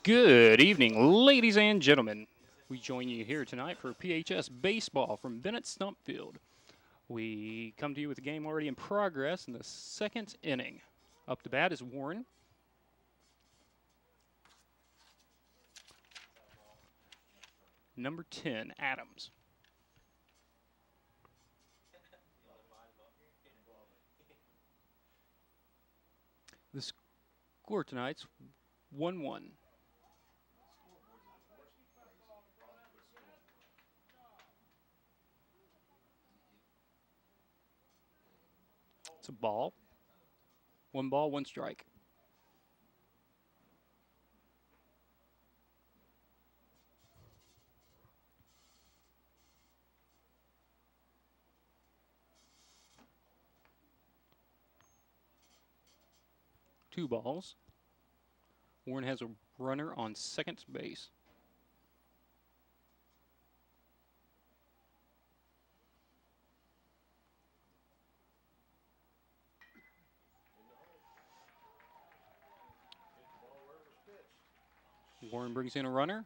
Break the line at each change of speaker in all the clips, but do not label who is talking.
Good evening, ladies and gentlemen. We join you here tonight for PHS Baseball from Bennett Stump Field. We come to you with a game already in progress in the second inning. Up to bat is Warren. Number 10, Adams. The score tonight's 1-1. It's a ball. 1 ball, 1 strike. Two balls. Warren has a runner on second base. Warren brings in a runner.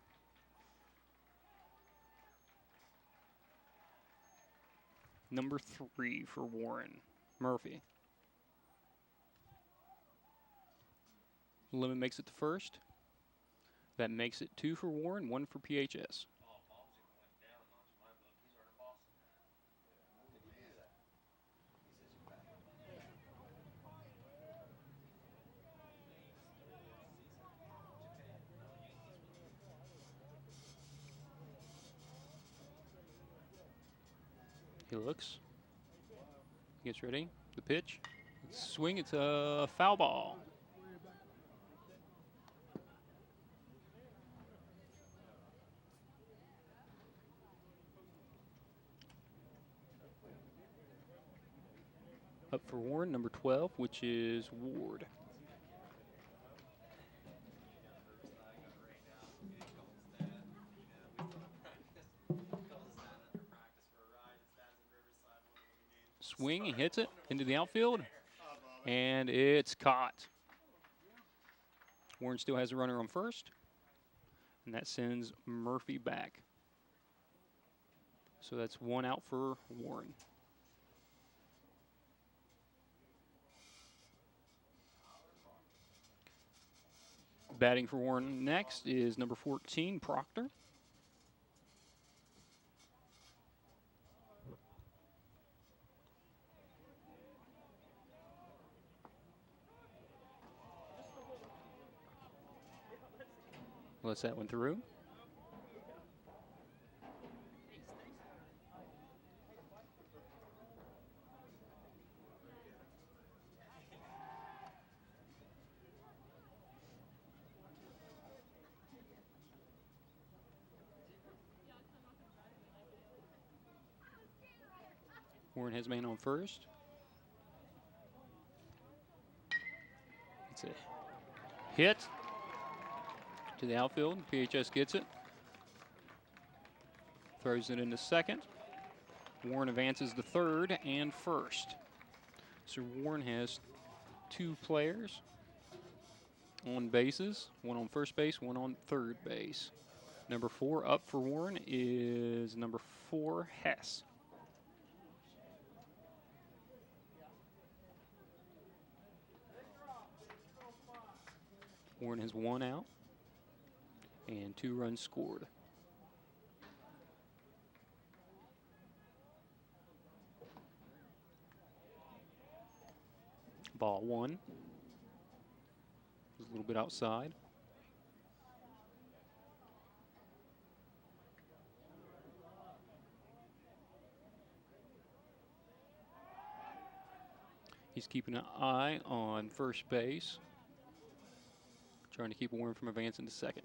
Number 3 for Warren, Murphy. Lemon makes it to first. That makes it 2 for Warren, 1 for PHS. He looks, gets ready, the pitch, swing, it's a foul ball. Up for Warren, number 12, which is Ward. Swing, he hits it into the outfield, and it's caught. Warren still has a runner on first, and that sends Murphy back. So that's 1 out for Warren. Batting for Warren next is number 14, Proctor. Lets that one through. Warren has a man on first. It's a hit to the outfield. PHS gets it. Throws it into second. Warren advances to third and first. So Warren has 2 players on bases, 1 on first base, 1 on third base. Number 4 up for Warren is number 4, Hess. Warren has 1 out and 2 runs scored. Ball 1. A little bit outside. He's keeping an eye on first base, trying to keep Warren from advancing to second.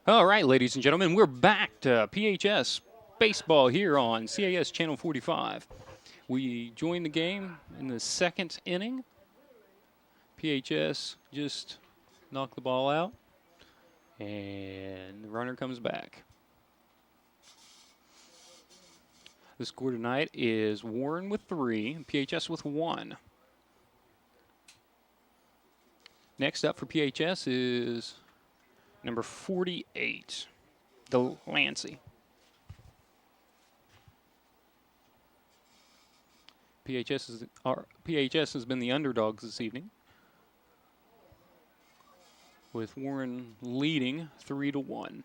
All right, ladies and gentlemen, we're back to PHS baseball here on CAS Channel 45. We joined the game in the second inning. PHS just knocked the ball out, and the runner comes back. The score tonight is Warren with 3, PHS with 1. Next up for PHS is number 48, Delancey. PHS has been the underdogs this evening, with Warren leading 3-1.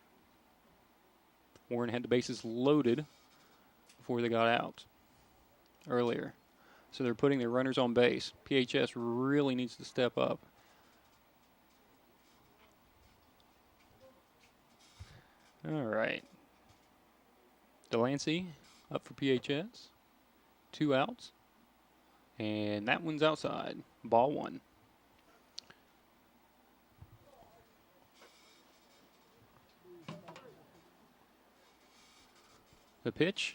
Warren had the bases loaded before they got out earlier, so they're putting their runners on base. PHS really needs to step up. All right. Delancey up for PHS. 2 outs. And that one's outside. Ball 1. The pitch,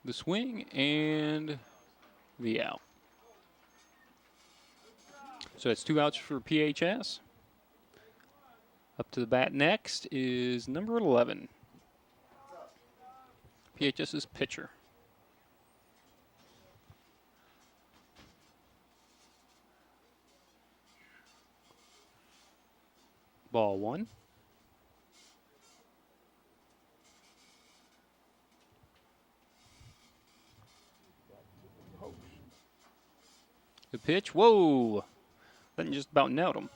the swing, and the out. So that's 2 outs for PHS. Up to the bat next is number 11, PHS's pitcher. Ball 1. The pitch, whoa! That just about nailed him.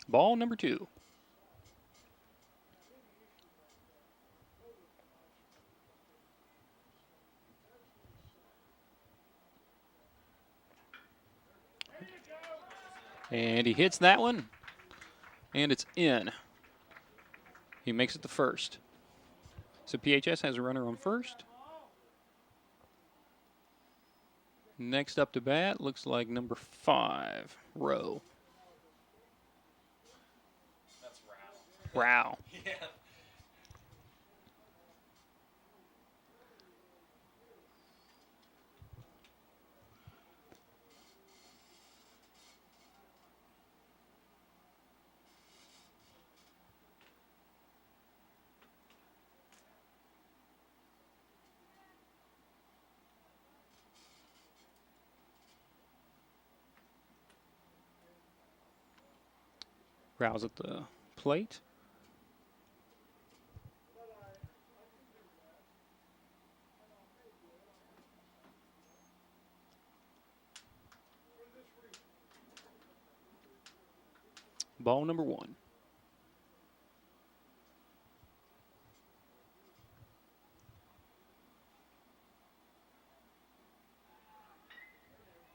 Ball number 2. And he hits that one, and it's in. He makes it to first. So PHS has a runner on first. Next up to bat looks like number 5, Rowe.
That's Rao.
Rao.
Yeah.
Rao's at the plate. Ball number 1.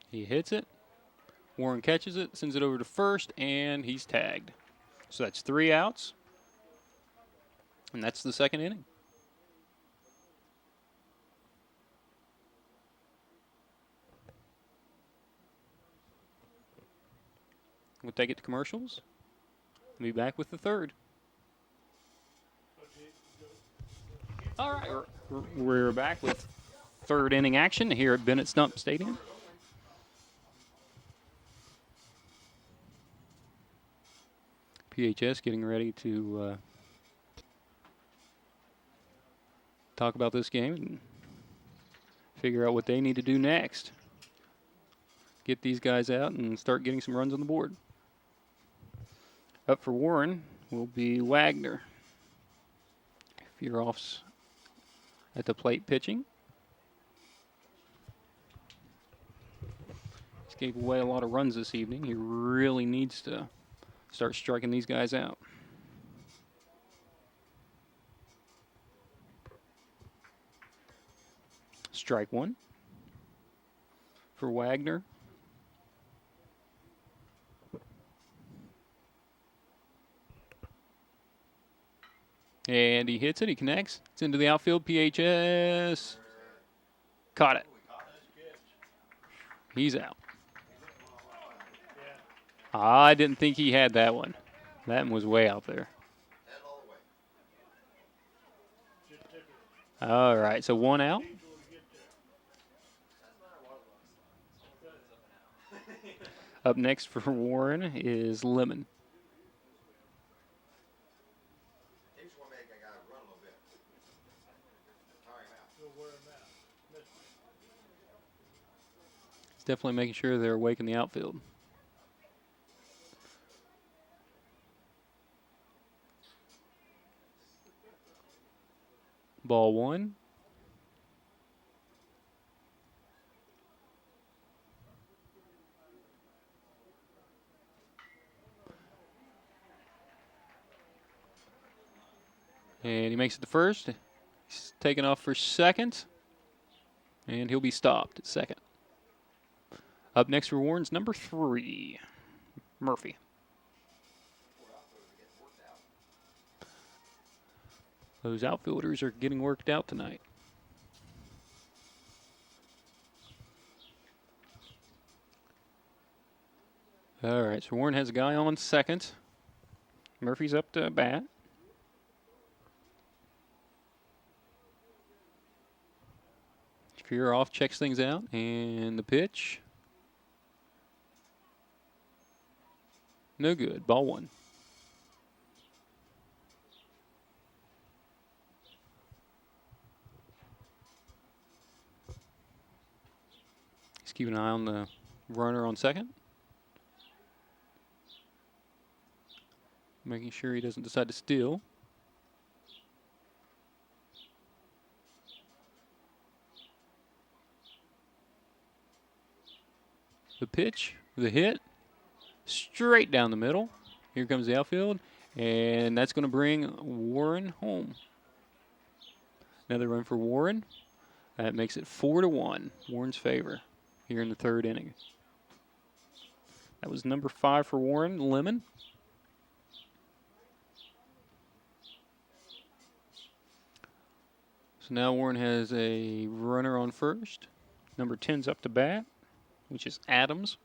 He hits it. Warren catches it, sends it over to first, and he's tagged. So that's 3 outs, and that's the second inning. We'll take it to commercials. We'll be back with the third. All right, we're back with third inning action here at Bennett Stump Stadium. PHS getting ready to talk about this game and figure out what they need to do next. Get these guys out and start getting some runs on the board. Up for Warren will be Wagner. Fieroff's at the plate pitching. He's gave away a lot of runs this evening. He really needs to start striking these guys out. Strike 1 for Wagner. And he hits it. He connects. It's into the outfield. PHS caught it. He's out. I didn't think he had that one. That one was way out there. All right, so 1 out. Up next for Warren is Lemon. He's definitely making sure they're awake in the outfield. Ball 1. And he makes it to first. He's taken off for second. And he'll be stopped at second. Up next for Warren's number 3, Murphy. Those outfielders are getting worked out tonight. All right, so Warren has a guy on second. Murphy's up to bat. Fear off, checks things out, and the pitch. No good. Ball 1. He's keeping an eye on the runner on second. Making sure he doesn't decide to steal. The pitch, the hit, straight down the middle. Here comes the outfield, and that's going to bring Warren home. Another run for Warren. That makes it 4-1, Warren's favor here in the 3rd inning. That was number 5 for Warren, Lemon. So now Warren has a runner on first. Number 10's up to bat, which is Adams.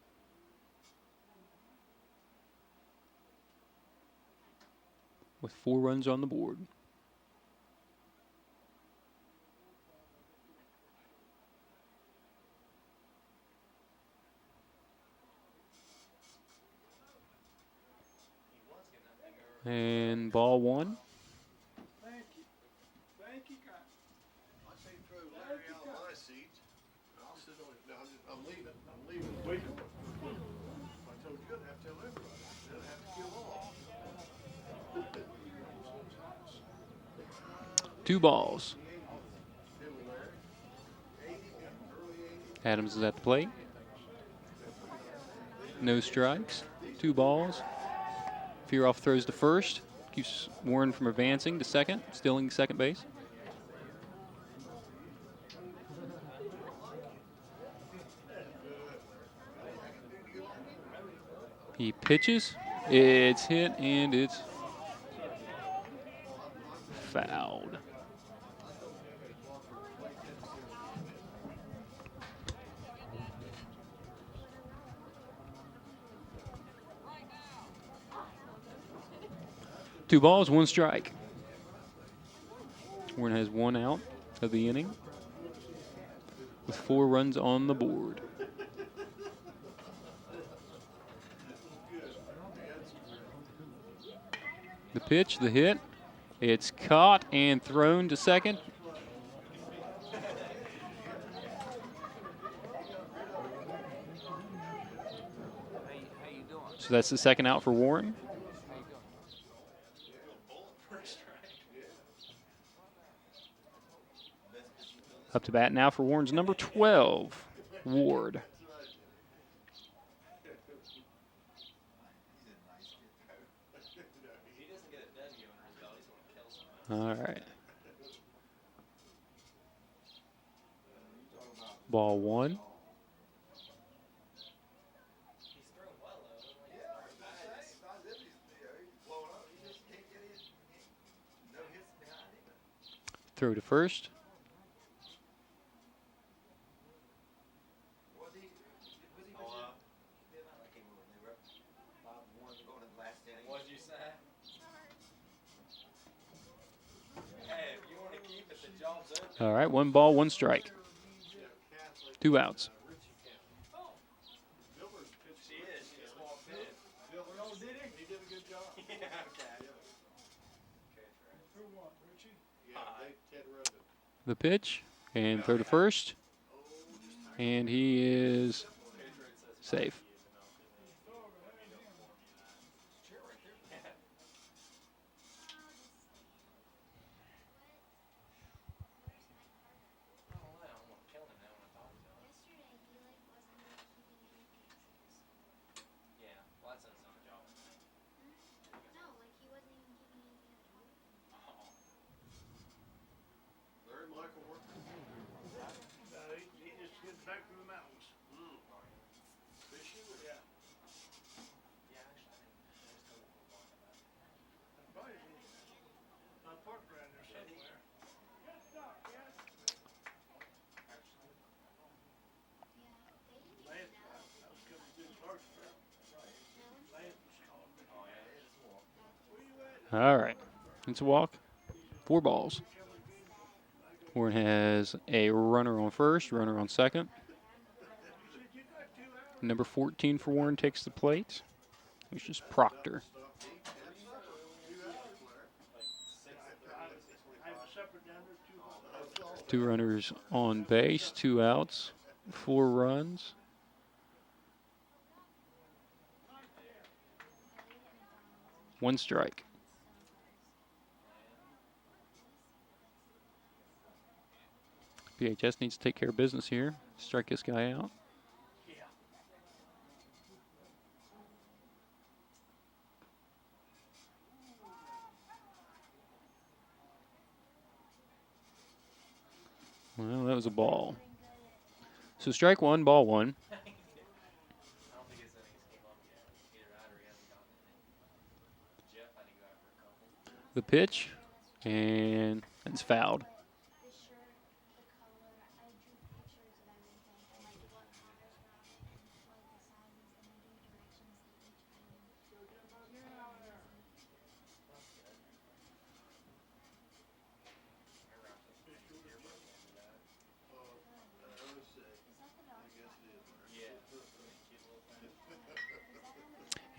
With 4 runs on the board. And ball 1.
Thank you. Thank you, guys. I say throw Larry out of my seat. I'll sit on it. No, I'm leaving. I'm leaving. Wait. I told you I'd have to tell everybody. Then I have to kill all.
2 balls. Adams is at the plate. No strikes. 2 balls. Fearoff throws to first. Keeps Warren from advancing to second, stealing second base. He pitches. It's hit and it's fouled. Two balls, 1 strike. Warren has 1 out of the inning with 4 runs on the board. The pitch, the hit, it's caught and thrown to second. So that's the second out for Warren. Up to bat now for Warren's number 12, Ward. All right. Ball 1. Throw to first. All right, 1 ball, 1 strike. 2 outs.
She is. She just walked in.
Oh, did he? He did a good job.
Yeah, okay.
Who won, Richie? Yeah, Ted Roden.
The pitch, and throw to first. And he is safe.
Larry Michael working.
He just gets back from the mountains.
Fishing?
Yeah. Probably on park around there somewhere. Lance, I was coming through Parkersburg. Lance was calling me. Where you at?
All right, it's a walk. 4 balls. Warren has a runner on first, runner on second. Number 14 for Warren takes the plate, which is Proctor.
I have a supper down there, 2
2 runners on base, 2 outs, 4 runs. One strike. PHS needs to take care of business here. Strike this guy out.
Yeah.
Well, that was a ball. So strike 1, ball 1.
I don't think his innings came up yet. Either that or he hasn't gotten anything. Jeff had to go after a couple.
The pitch, and it's fouled.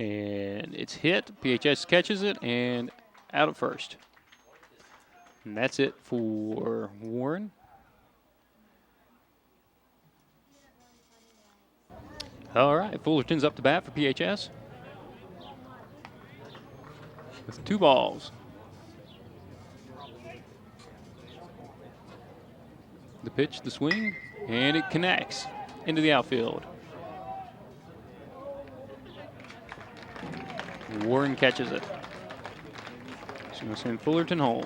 And it's hit. PHS catches it and out at first. And that's it for Warren. All right, Fullerton's up to bat for PHS. With 2 balls. The pitch, the swing, and it connects into the outfield. Warren catches it. So we'll send Fullerton home.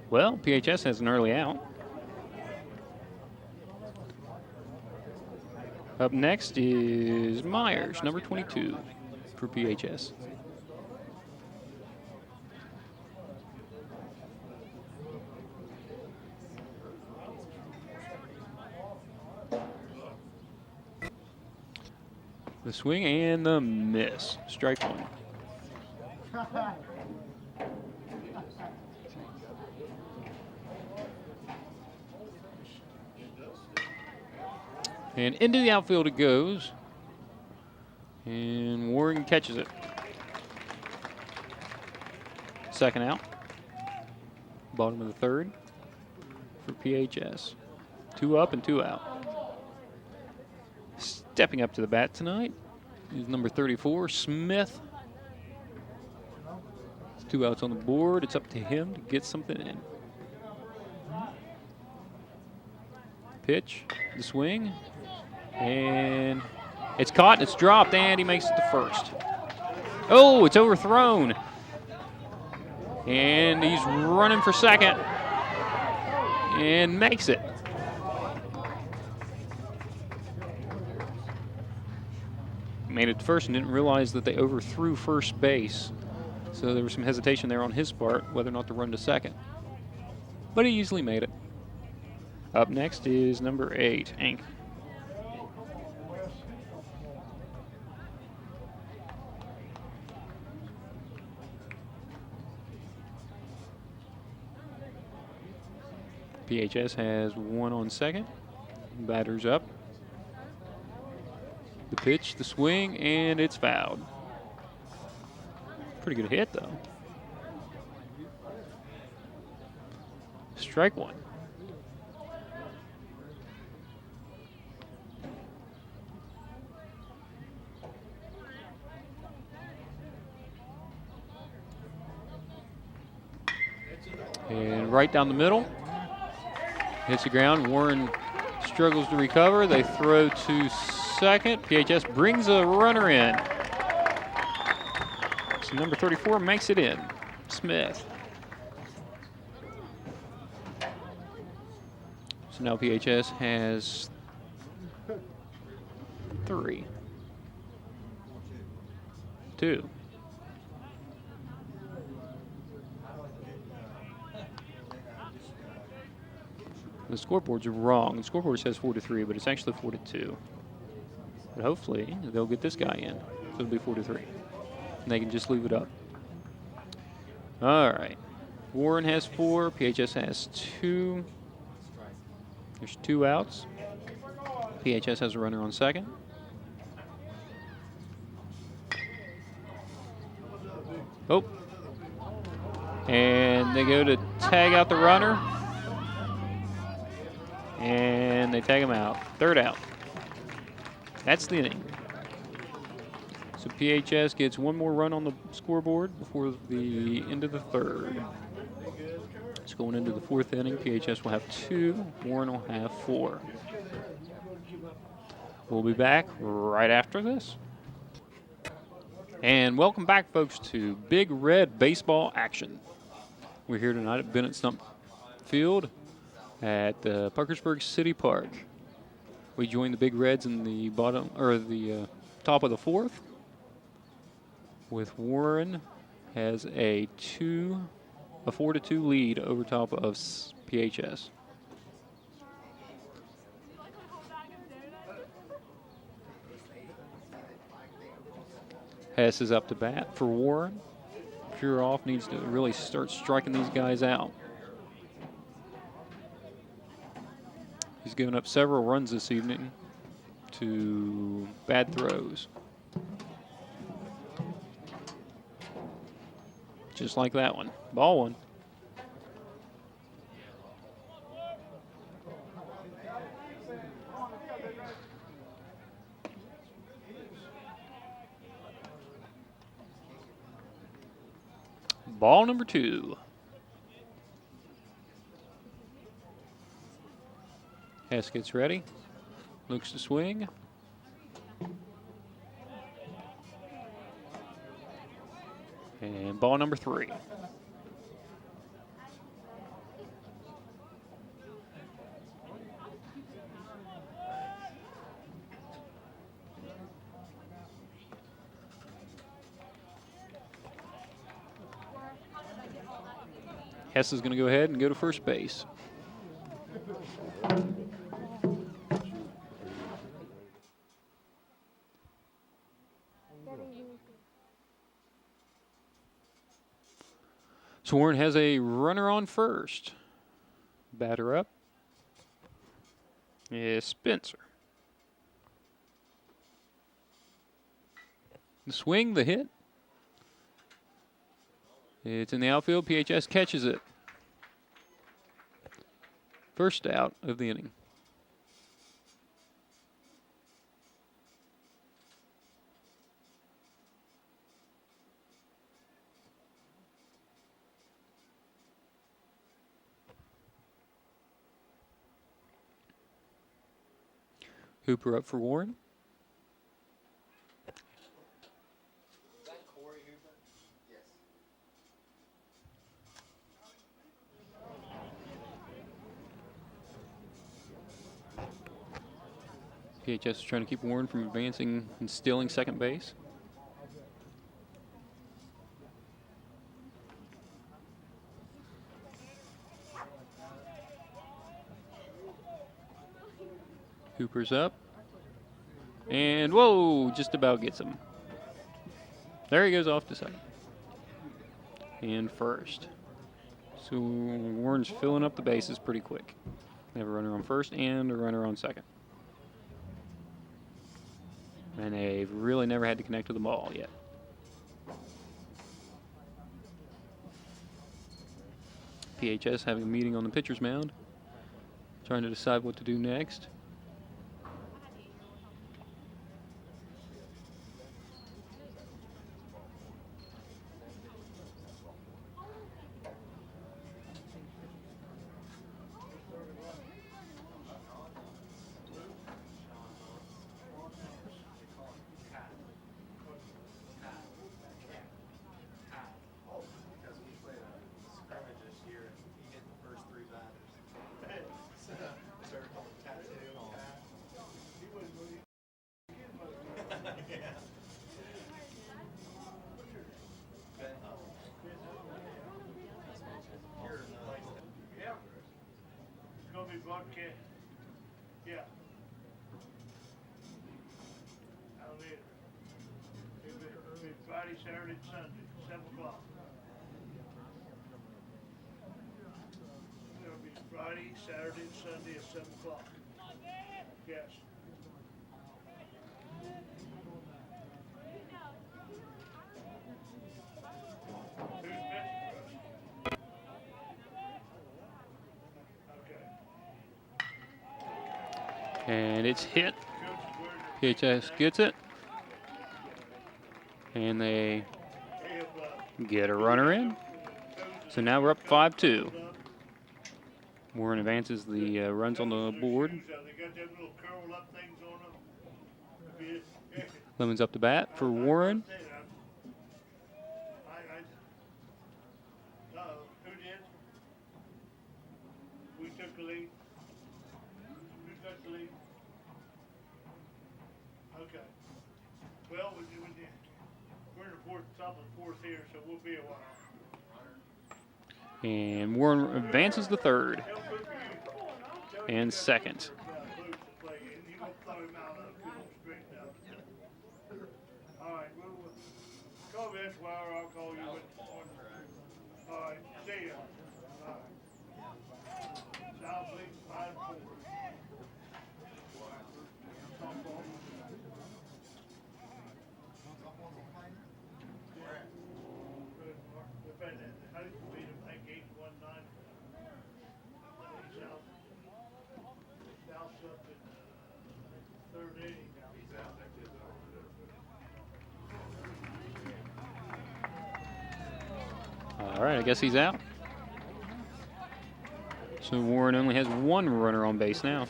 Well, PHS has an early out. Up next is Myers, number 22 for PHS. The swing and the miss. Strike 1. And into the outfield it goes. And Warren catches it. Second out. Bottom of the 3rd for PHS. 2 up and 2 out. Stepping up to the bat tonight is number 34, Smith. It's 2 outs on the board. It's up to him to get something in. Pitch, the swing, and it's caught, it's dropped, and he makes it to first. Oh, it's overthrown. And he's running for second and makes it. Made it to first and didn't realize that they overthrew first base. So there was some hesitation there on his part whether or not to run to second. But he easily made it. Up next is number 8, Ank. PHS has one on second. Batter's up. The pitch, the swing, and it's fouled. Pretty good hit, though. Strike one. And right down the middle. Hits the ground. Warren struggles to recover. They throw to second. PHS brings a runner in. So number 34 makes it in. Smith. So now PHS has 3. 2. The scoreboards are wrong. The scoreboard says 4-3, but it's actually 4-2. But hopefully they'll get this guy in. So it'll be 4-3. And they can just leave it up. All right. Warren has 4. PHS has 2. There's 2 outs. PHS has a runner on second. Oh. And they go to tag out the runner. And they tag him out. 3rd out. That's the inning. So PHS gets one more run on the scoreboard before the end of the 3rd. It's going into the 4th inning. PHS will have 2. Warren will have 4. We'll be back right after this. And welcome back, folks, to Big Red baseball action. We're here tonight at Bennett Stump Field at Parkersburg City Park. We joined the Big Reds in the bottom or the top of the 4th. With Warren has a 4-2 lead over top of PHS. Hess is up to bat for Warren. Pure off needs to really start striking these guys out. He's given up several runs this evening to bad throws. Just like that one. Ball one. Ball number 2. Hess gets ready. Looks to swing. And ball number 3. Hess is going to go ahead and go to first base. So Warren has a runner on first. Batter up is Spencer. The swing, the hit. It's in the outfield. PHS catches it. First out of the inning. Hooper up for Warren. PHS is trying to keep Warren from advancing and stealing second base. Hooper's up. And whoa, just about gets him. There he goes off to second. And first. So Warren's filling up the bases pretty quick. They have a runner on first and a runner on second. And they've really never had to connect to the ball yet. PHS having a meeting on the pitcher's mound, trying to decide what to do next.
Because we played a scrimmage this year and he hit the first 3 batters. So started calling tattoo.
He wouldn't believe it.
Yeah. Ben,
Yeah. It's gonna be broadcast. Yeah. I'll be it. It'll be Friday, Saturday, and Sunday, 7 o'clock. It'll be Friday, Saturday, and Sunday at 7 o'clock. Yes. Who's pitching for us? Okay.
And it's hit.
Coach, where's your
PHS gets it. And they get a runner in. So now we're up 5-2. Warren advances the runs on the board.
They got them little curled up things on them.
Lemons up to bat for Warren.
Who did? We took the lead. Who took the lead? Okay. Well, we're in the fourth, top of the fourth here, so we'll be a while.
And Warren advances the third and second.
All right, we'll call me this wire, I'll call you. All right, see ya. All right. South League 5-4. Softball. How did you beat them like 8-1-9? South's up in third inning now.
He's out, that kid's out.
All right, I guess he's out. So Warren only has one runner on base now.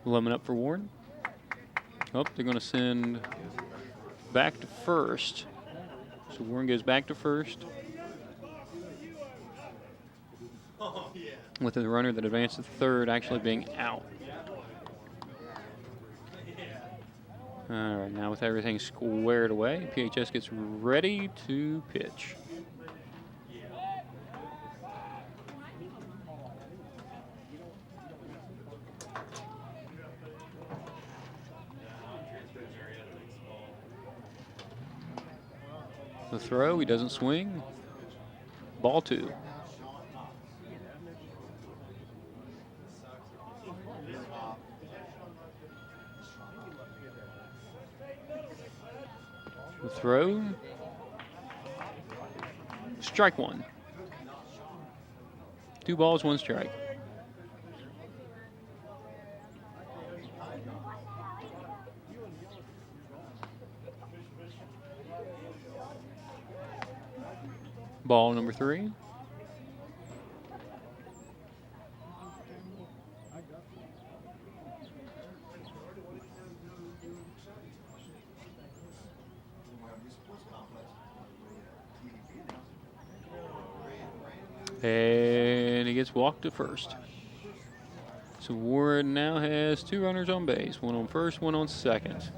Lemon up for Warren. Oh, they're going to send back to first. So Warren goes back to first
Oh, yeah.
with the runner that advanced to third actually being out. All right, now with everything squared away, PHS gets ready to pitch. The throw, he doesn't swing. Ball 2. The throw. Strike 1. 2 balls, 1 strike. Ball number 3. And he gets walked to first. So Warren now has 2 runners on base, 1 on first, 1 on second.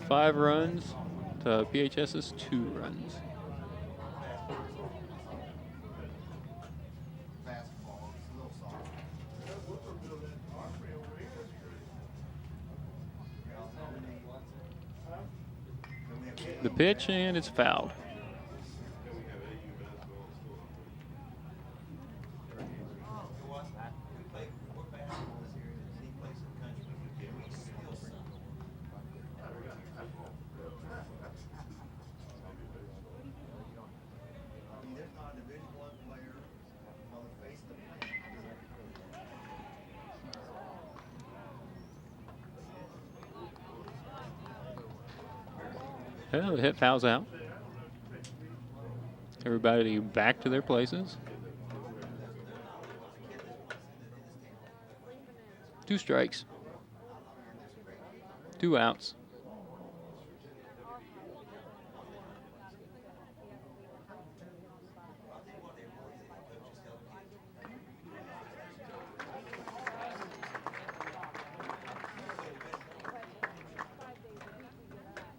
5 runs to PHS's 2 runs. The pitch, and it's fouled. Well, the hit fouls out. Everybody back to their places. 2 strikes. 2 outs.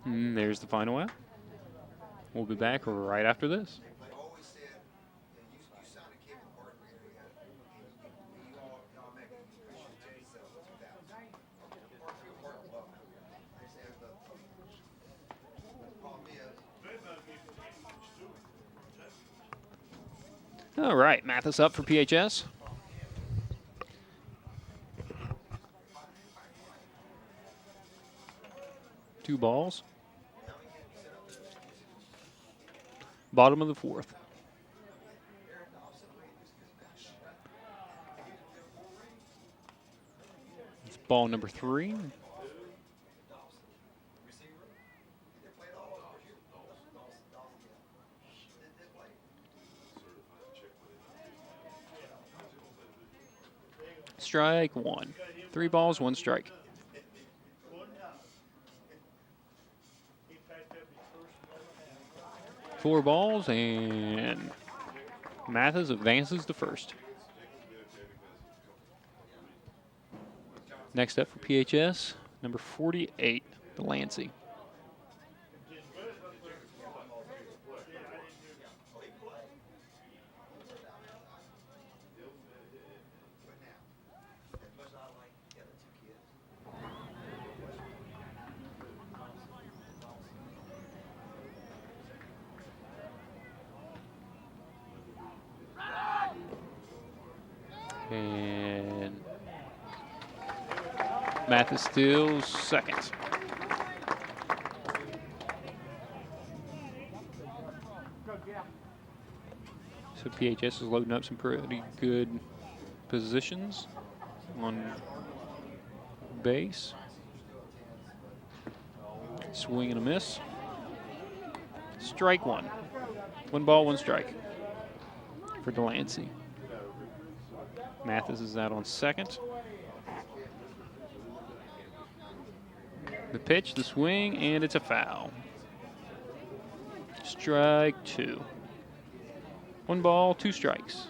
And there's the final out. We'll be back right after this. All right, Mathis up for PHS. Two balls. Bottom of the 4th. It's ball number 3. Strike 1. 3 balls, 1 strike. Four balls, and Mathis advances to first. Next up for PHS, number 48, Delancey. And Mathis steals second. So PHS is loading up some pretty good positions on base. Swing and a miss. Strike 1. 1 ball, 1 strike for Delancey. Mathis is out on second. The pitch, the swing, and it's a foul. Strike 2. 1 ball, 2 strikes.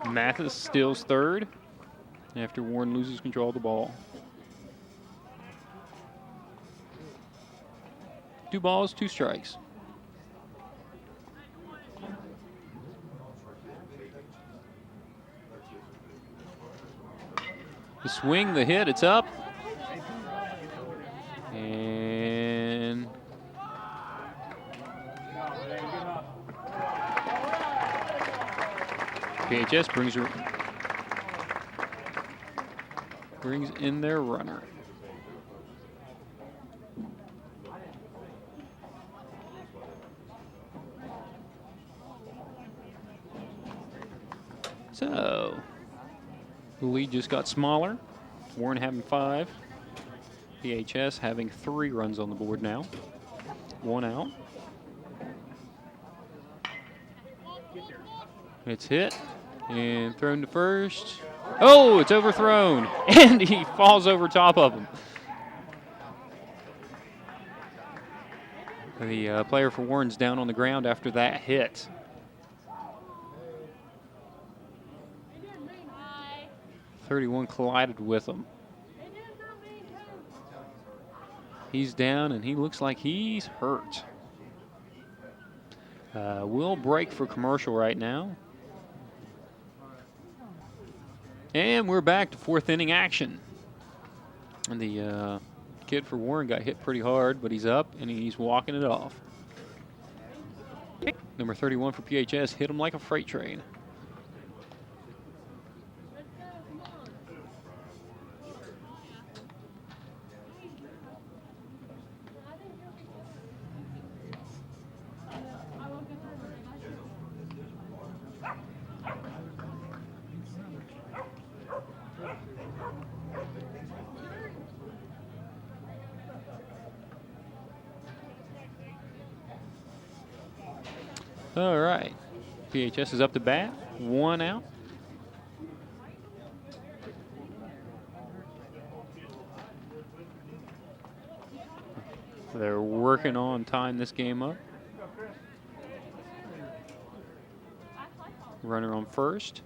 Mathis steals third after Warren loses control of the ball. 2 balls, 2 strikes. The swing, the hit, it's up. And PHS brings in their runner. So, the lead just got smaller. Warren having 5. PHS having 3 runs on the board now. 1 out. It's hit and thrown to first. Oh, it's overthrown, and he falls over top of him. The player for Warren's down on the ground after that hit. .31 collided with him. He's down, and he looks like he's hurt. We'll break for commercial right now. And we're back to fourth inning action. And the kid for Warren got hit pretty hard, but he's up, and he's walking it off. Number 31 for PHS hit him like a freight train. All right. PHS is up to bat. 1 out. They're working on tying this game up. Runner on first.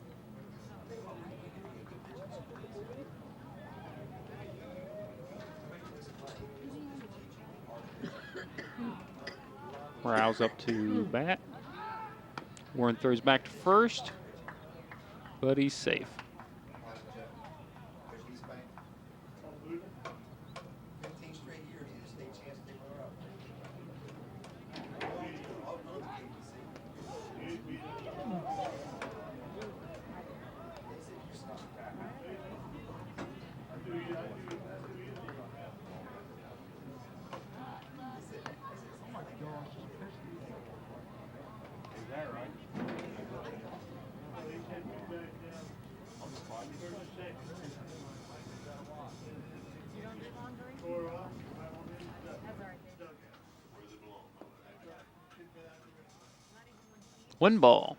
Rouse up to bat. Warren throws back to first, but he's safe. One ball.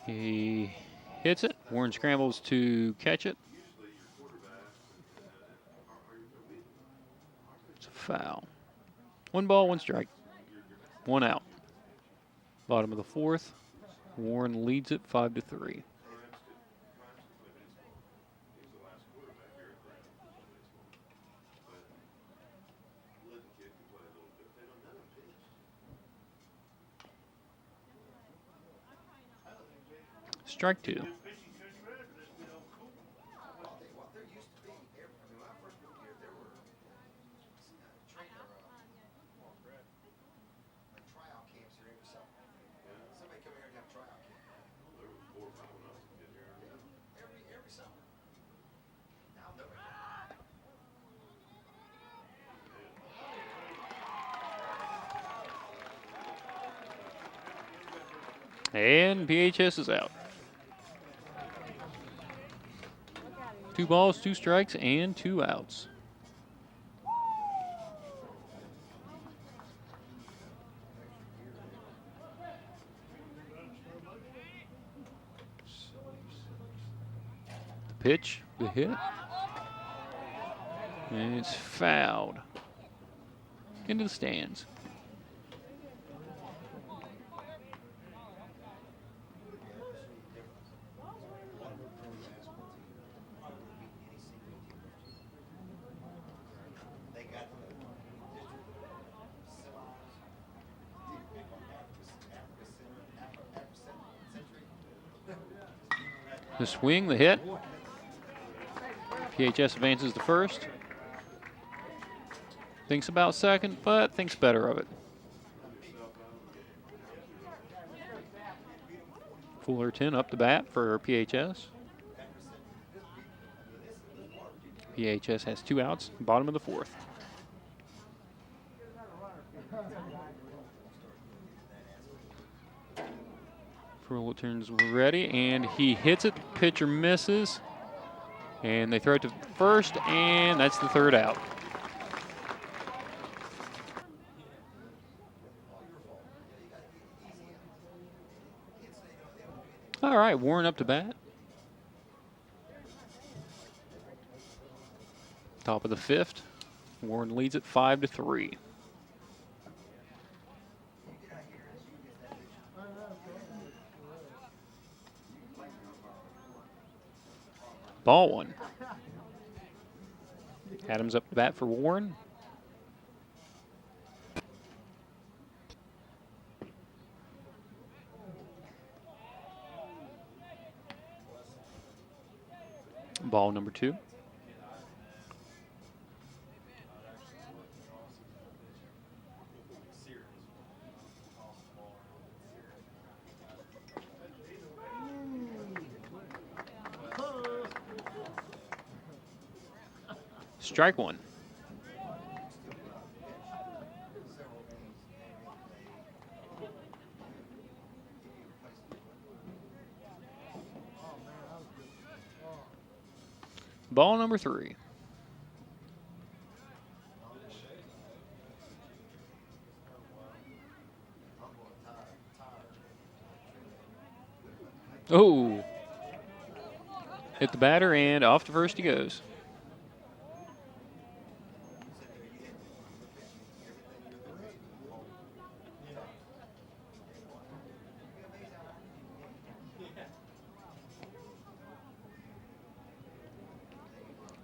He hits it. Warren scrambles to catch it. It's a foul. 1 ball, 1 strike. 1 out. Bottom of the 4th. Warren leads it 5-3. Strike 2. And PHS is out. 2 balls, 2 strikes, and 2 outs. The pitch, the hit. And it's fouled. Into the stands. The swing, the hit. PHS advances to first. Thinks about second, but thinks better of it. Fullerton up to bat for PHS. PHS has 2 outs, bottom of the 4th. Roll turns ready, and he hits it. Pitcher misses, and they throw it to first, and that's the third out. All right, Warren up to bat. Top of the fifth. Warren leads it 5-3. Ball one. Adams up to bat for Warren. Ball number two. Strike one. Ball number three. Oh. Hit the batter and off to first he goes.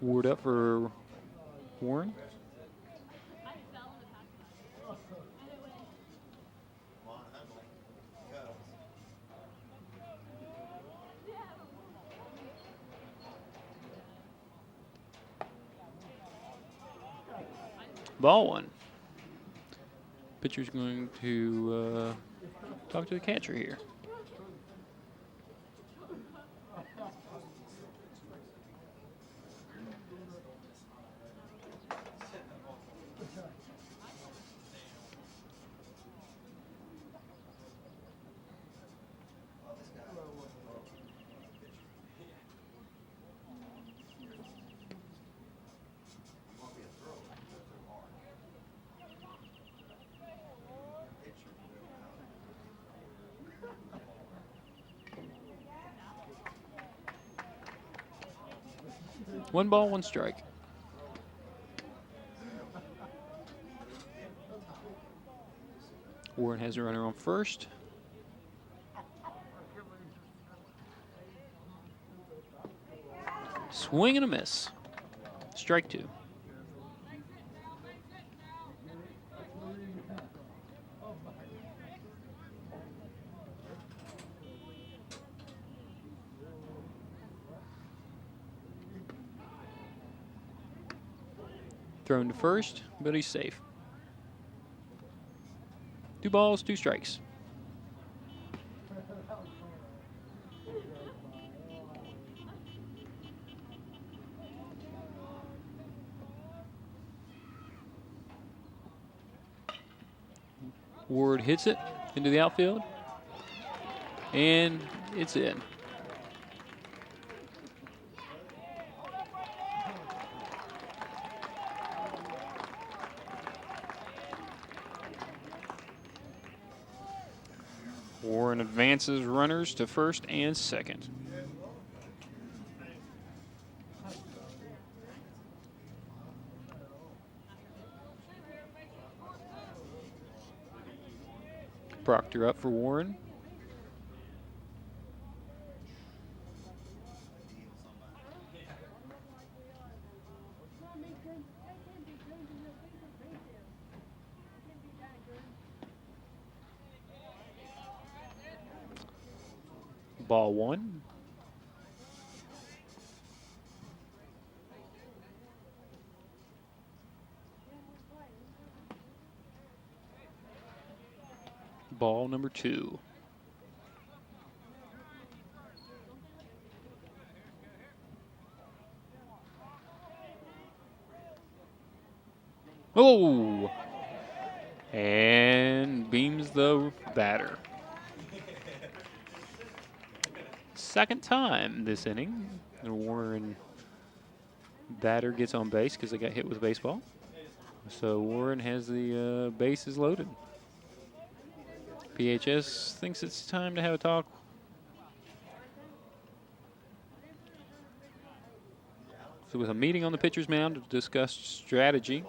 Ward up for Warren. Ball one. Pitcher's going to talk to the catcher here. One ball, one strike. Warren has a runner on first. Swing and a miss. Strike two. Thrown to first, but he's safe. 2 balls, 2 strikes. Ward hits it into the outfield, and it's in. Warren advances runners to first and second. Proctor up for Warren. Ball one. Ball number 2. Oh! And beams the batter. second time this inning. The Warren batter gets on base because they got hit with a baseball. So Warren has the bases loaded. PHS thinks it's time to have a talk. So with a meeting on the pitcher's mound to discuss strategy,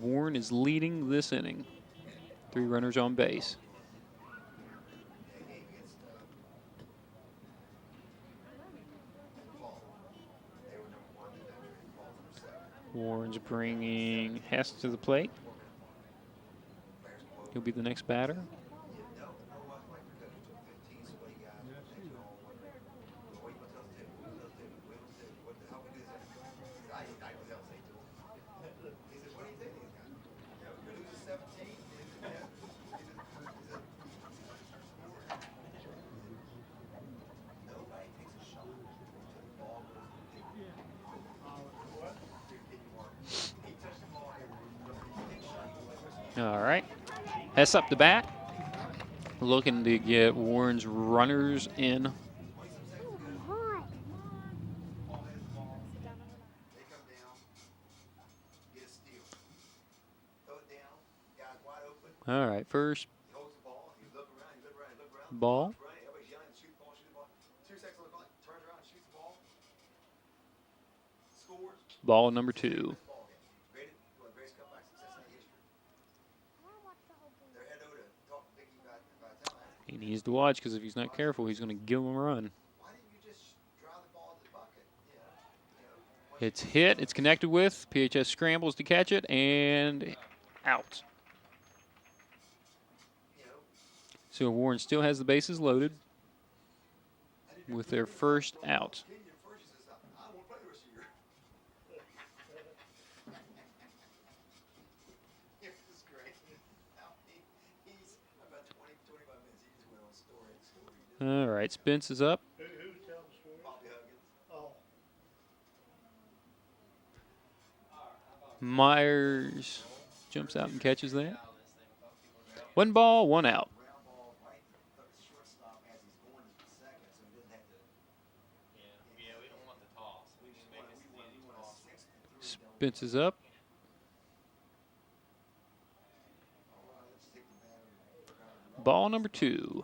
Warren is leading this inning. 3 runners on base. Warren's bringing Hess to the plate. He'll be the next batter. All right. Hess up the bat. Looking to get Warren's runners in. All right, first ball. Ball number 2. He needs to watch because if he's not careful, he's going to give him a run. It's hit. It's connected with. PHS scrambles to catch it, and out. So Warren still has the bases loaded with their first out. All right, Spence is up.
Who's telling the story? Oh.
Myers jumps out and catches that. 1 ball, 1 out. Spence is up. Ball number 2.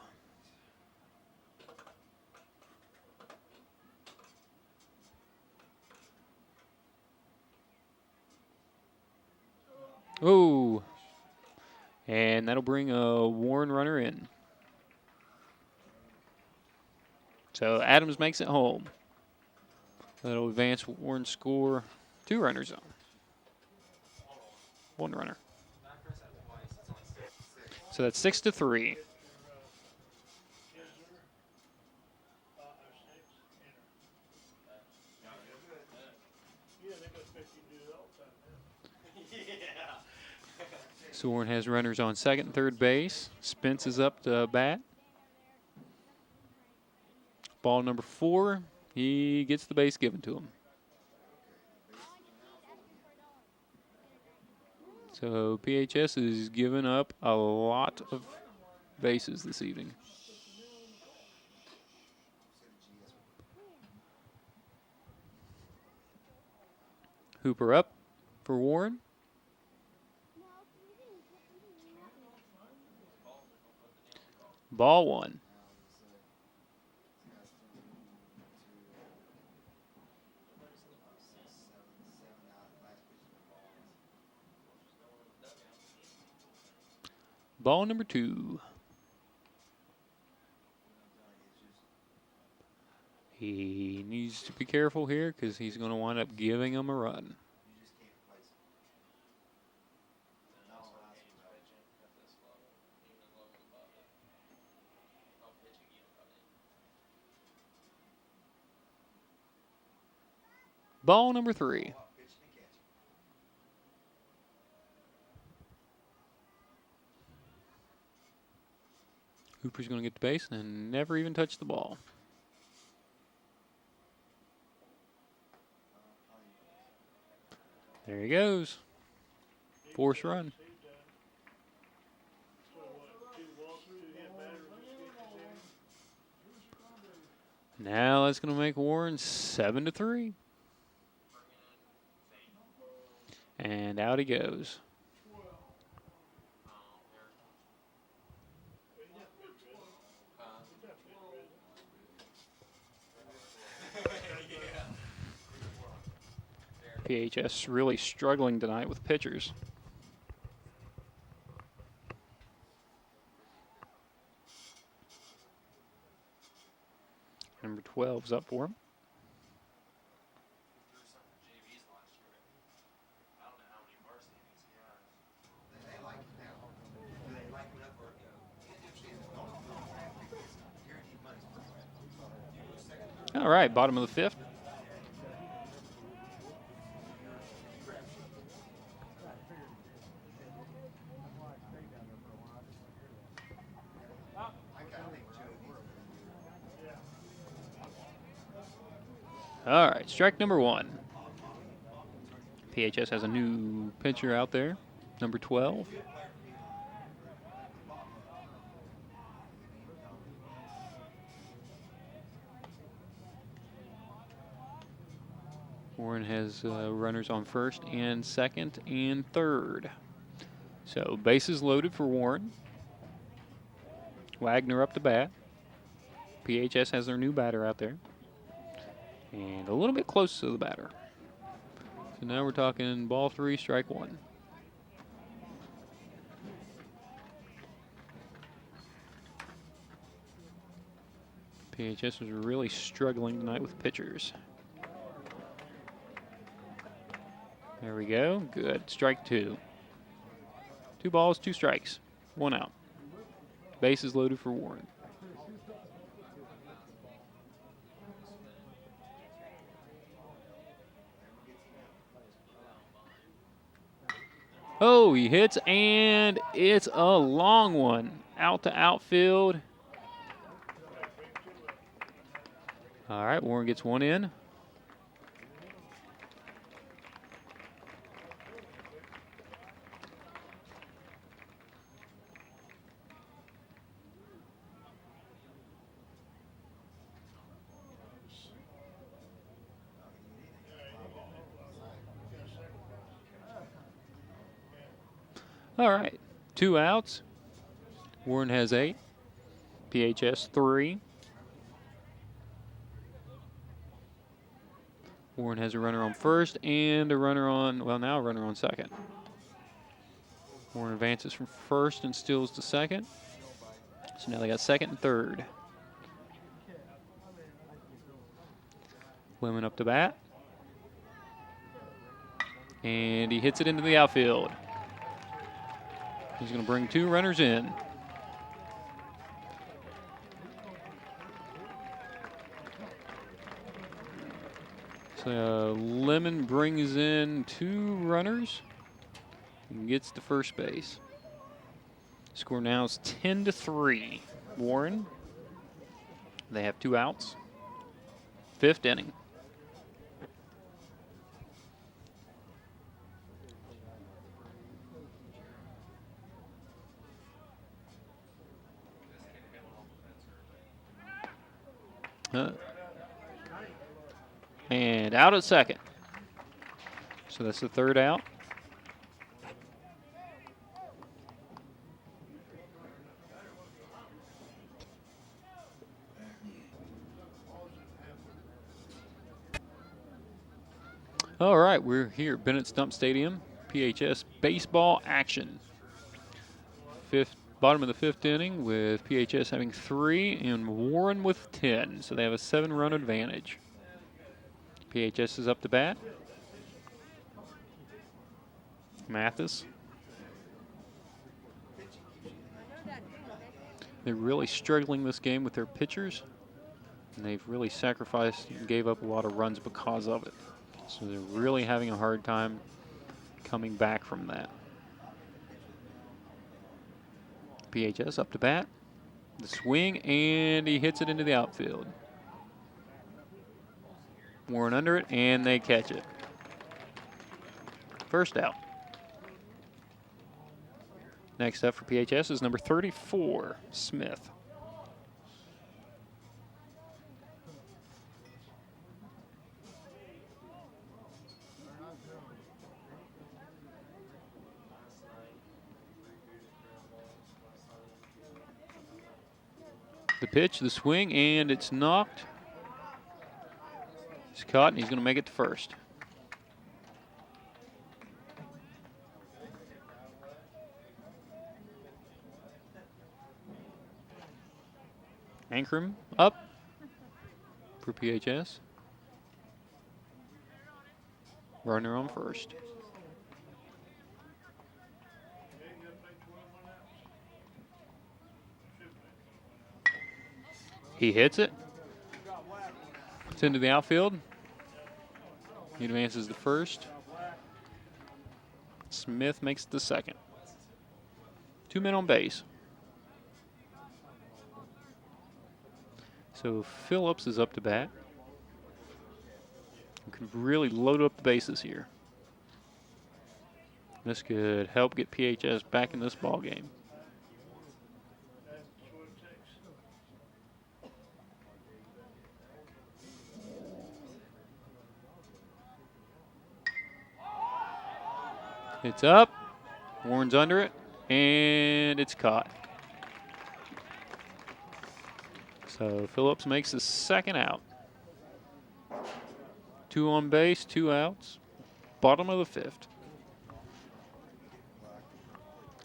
Oh, and that'll bring a Warren runner in. So Adams makes it home. That'll advance Warren's score. 2 runners on. 1 runner. So that's 6-3. So Warren has runners on second and third base. Spence is up to bat. Ball number 4. He gets the base given to him. So PHS is giving up a lot of bases this evening. Hooper up for Warren. Ball 1. Ball number 2. He needs to be careful here because he's going to wind up giving him a run. Ball number 3. Hooper's going to get the base and never even touch the ball. There he goes. Force run. Now that's going to make Warren 7-3. And out he goes. PHS really struggling tonight with pitchers. Number 12's up for him. All right, bottom of the 5th. All right, strike number 1. PHS has a new pitcher out there, number 12. Warren has runners on first and second and third. So bases loaded for Warren. Wagner up to bat. PHS has their new batter out there. And a little bit close to the batter. So now we're talking ball 3, strike 1. PHS was really struggling tonight with pitchers. There we go. Good. Strike 2. 2 balls, 2 strikes. 1 out. Bases loaded for Warren. Oh, he hits, and it's a long one. Out to outfield. All right, Warren gets 1 in. All right, 2 outs. Warren has 8. PHS 3. Warren has a runner on first and a runner on, well, now a runner on second. Warren advances from first and steals to second. So now they got second and third. Lemon up to bat. And he hits it into the outfield. He's going to bring 2 runners in. So Lemon brings in 2 runners and gets to first base. Score now is 10-3. Warren. They have 2 outs. 5th inning. And out at second. So that's the 3rd out. All right, we're here at Bennett Stump Stadium. PHS baseball action. Bottom of the 5th inning with PHS having 3 and Warren with 10. So they have a 7-run advantage. PHS is up to bat. Mathis. They're really struggling this game with their pitchers. And they've really sacrificed and gave up a lot of runs because of it. So they're really having a hard time coming back from that. PHS up to bat. The swing, and he hits it into the outfield. Warren under it, and they catch it. First out. Next up for PHS is number 34, Smith. The pitch, the swing, and it's knocked. He's caught, and he's going to make it to first. Ankrum up for PHS. Runner on first. He hits it. It's into the outfield. He advances to first. Smith makes the second. 2 men on base. So Phillips is up to bat. Can really load up the bases here. This could help get PHS back in this ball game. It's up. Warren's under it, and it's caught. So Phillips makes the second out. 2 on base, 2 outs. Bottom of the 5th.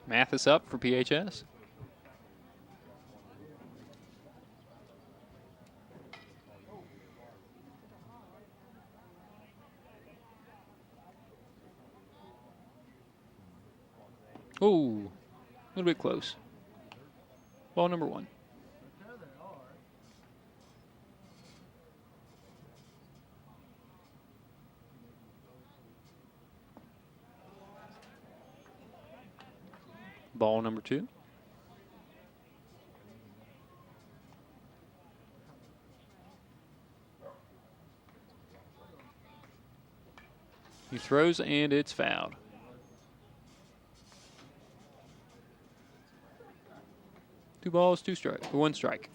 Mathis up for PHS. Oh, a little bit close. Ball number 1. Ball number 2. He throws and it's fouled. Two balls, 1 strike.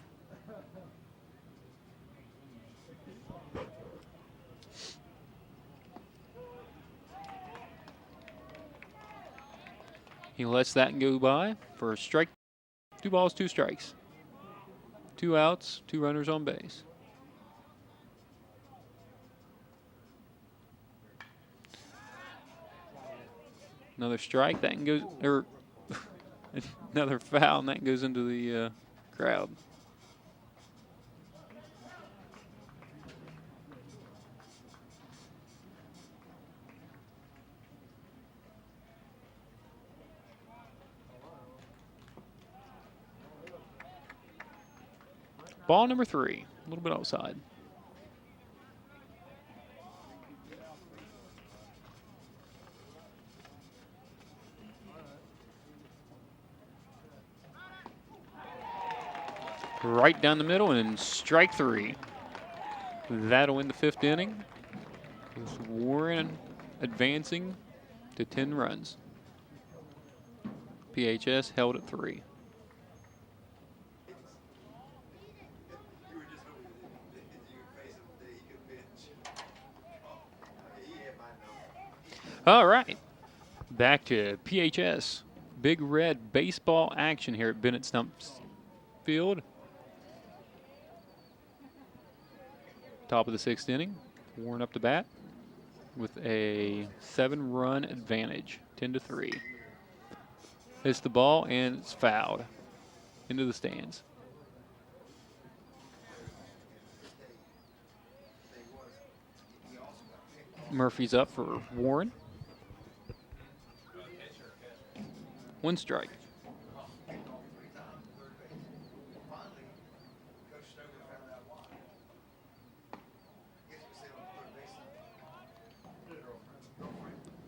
He lets that go by for a strike. 2 balls, 2 strikes. 2 outs, 2 runners on base. Another strike, that goes, or another foul, and that goes into the crowd. Ball number 3, a little bit outside. Right down the middle and strike 3. That'll end the 5th inning, with Warren advancing to 10 runs. PHS held at 3. All right, back to PHS. Big Red baseball action here at Bennett Stumps Field. Top of the 6th inning. Warren up to bat with a 7-run advantage, 10-3. Hits the ball and it's fouled into the stands. Murphy's up for Warren. 1 strike.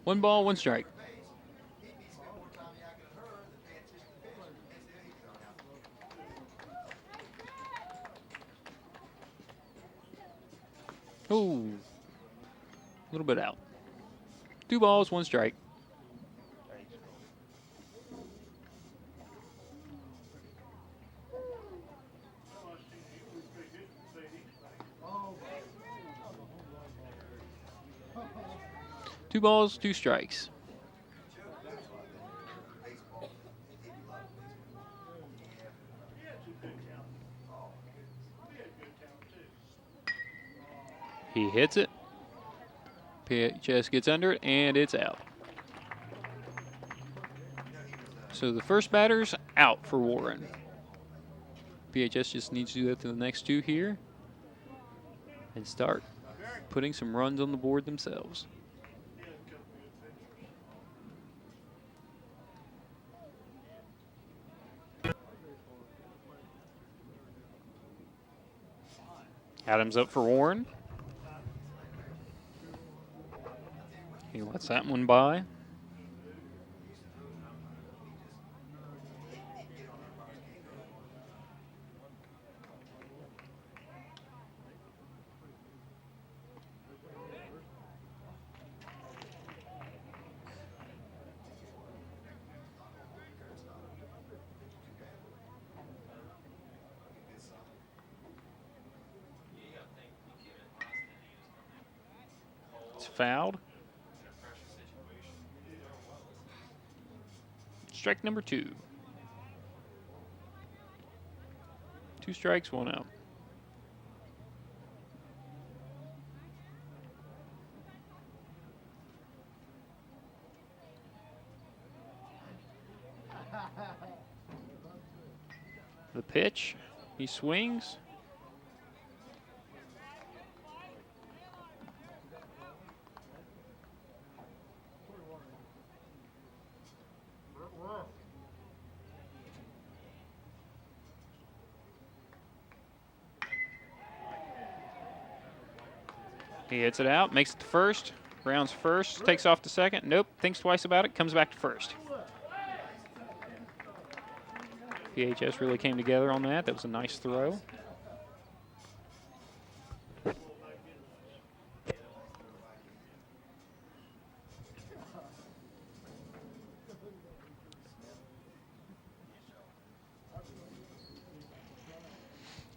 One ball, 1 strike. Oh, a little bit out. 2 balls, 1 strike. Two balls, 2 strikes. He hits it. PHS gets under it, and it's out. So the first batter's out for Warren. PHS just needs to do that to the next two here and start putting some runs on the board themselves. Adams up for Warren. He lets that one by. Fouled. Strike number 2. 2 strikes, 1 out. The pitch, he swings. He hits it out, makes it to first, rounds first, takes off to second. Nope, thinks twice about it, comes back to first. PHS really came together on that. That was a nice throw.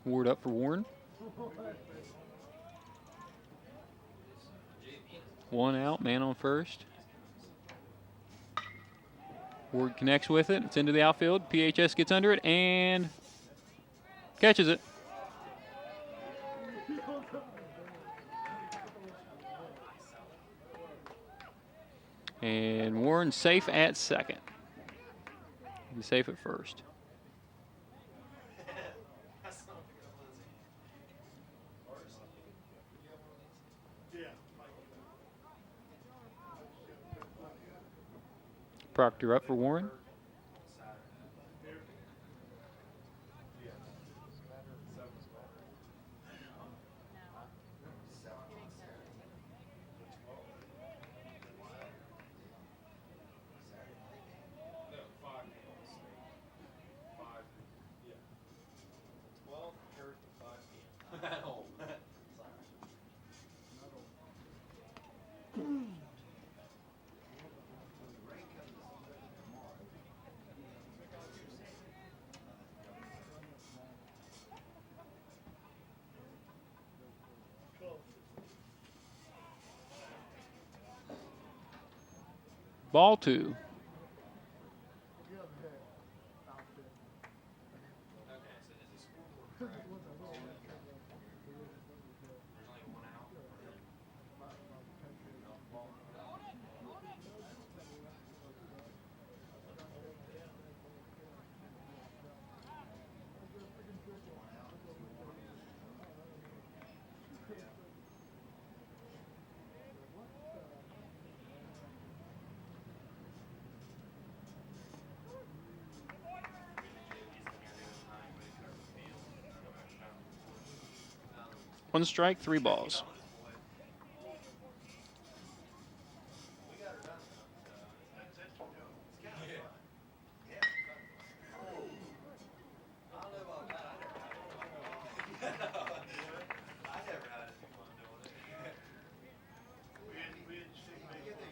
Ward up for Warren. 1 out, man on first. Ward connects with it. It's into the outfield. PHS gets under it and catches it. And Warren safe at second. He's safe at first. Proctor up for Warren. Ball 2. One strike, 3 balls.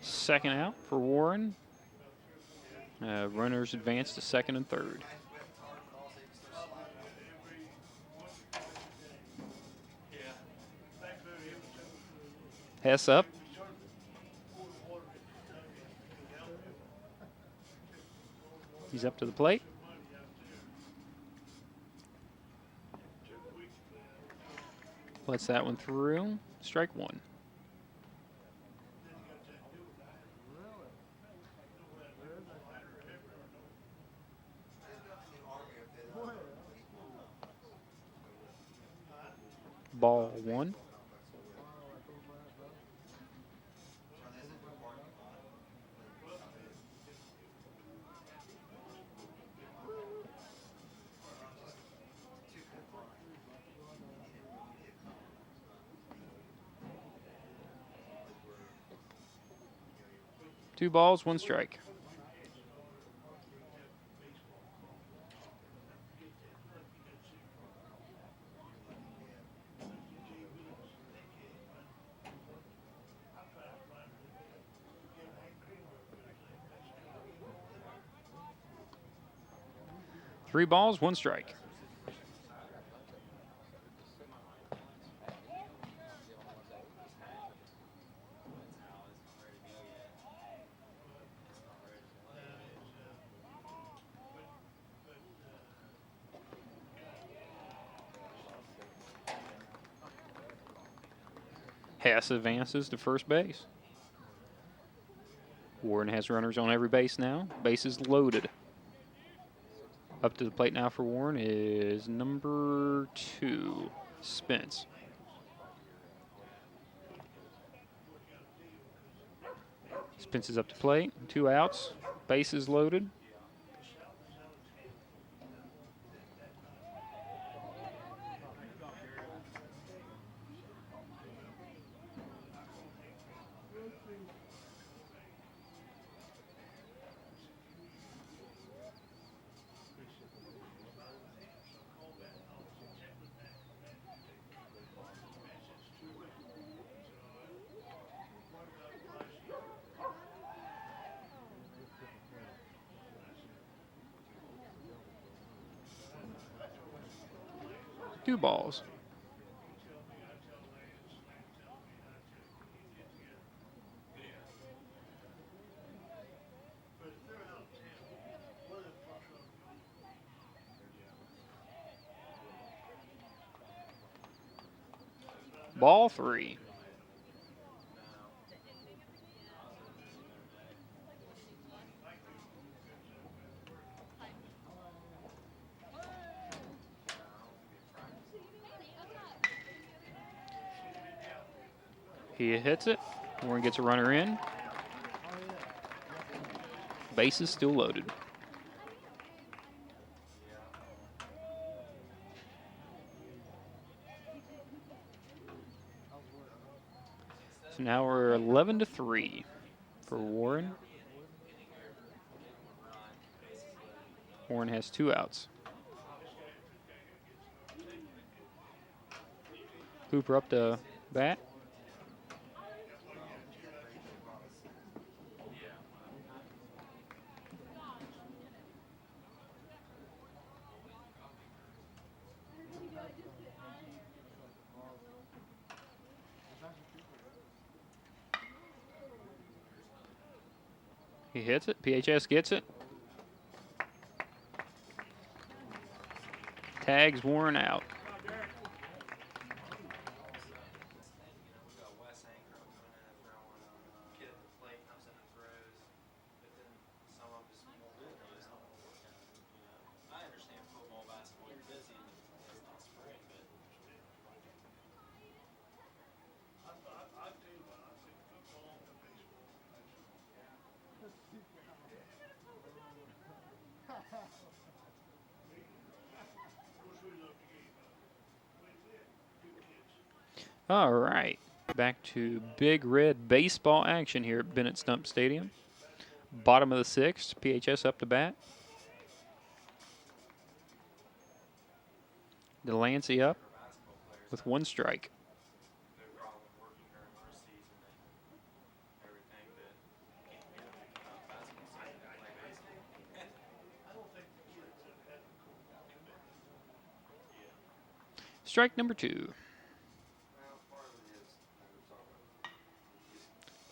Second out for Warren. Runners advance to second and third. Hess up. He's up to the plate. Lets that one through. Strike one. Ball one. Two balls, one strike. Three balls, one strike. Hess advances to first base. Warren has runners on every base now. Bases loaded. Up to the plate now for Warren is number 2, Spence. Spence is up to plate. 2 outs. Bases loaded. Two balls. Ball 3. He hits it. Warren gets a runner in. Bases still loaded. So now we're 11-3 for Warren. Warren has 2 outs. Hooper up to bat. He hits it. PHS gets it. Tags Warren out. All right, back to Big Red baseball action here at Bennett Stump Stadium. Bottom of the 6th, PHS up to bat. Delancey up with 1 strike. Strike number 2.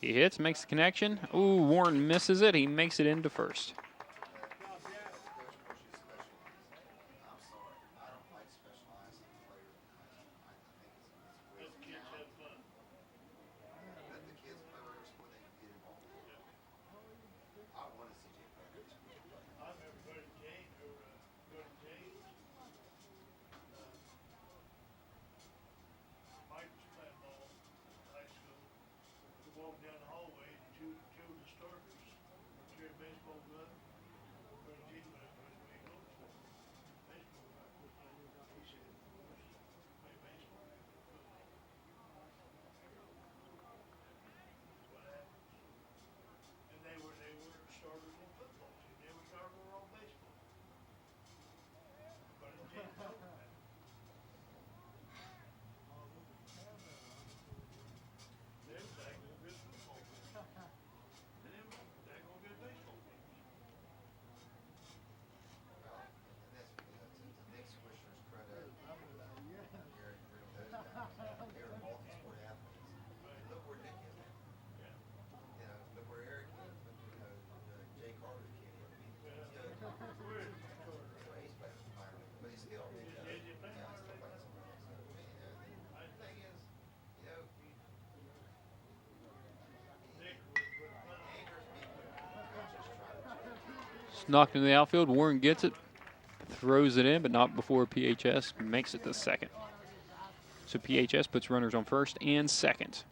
He hits, makes the connection. Ooh, Warren misses it. He makes it into first. knocked into the outfield. Warren gets it, throws it in, but not before PHS makes it to second. So PHS puts runners on first and second.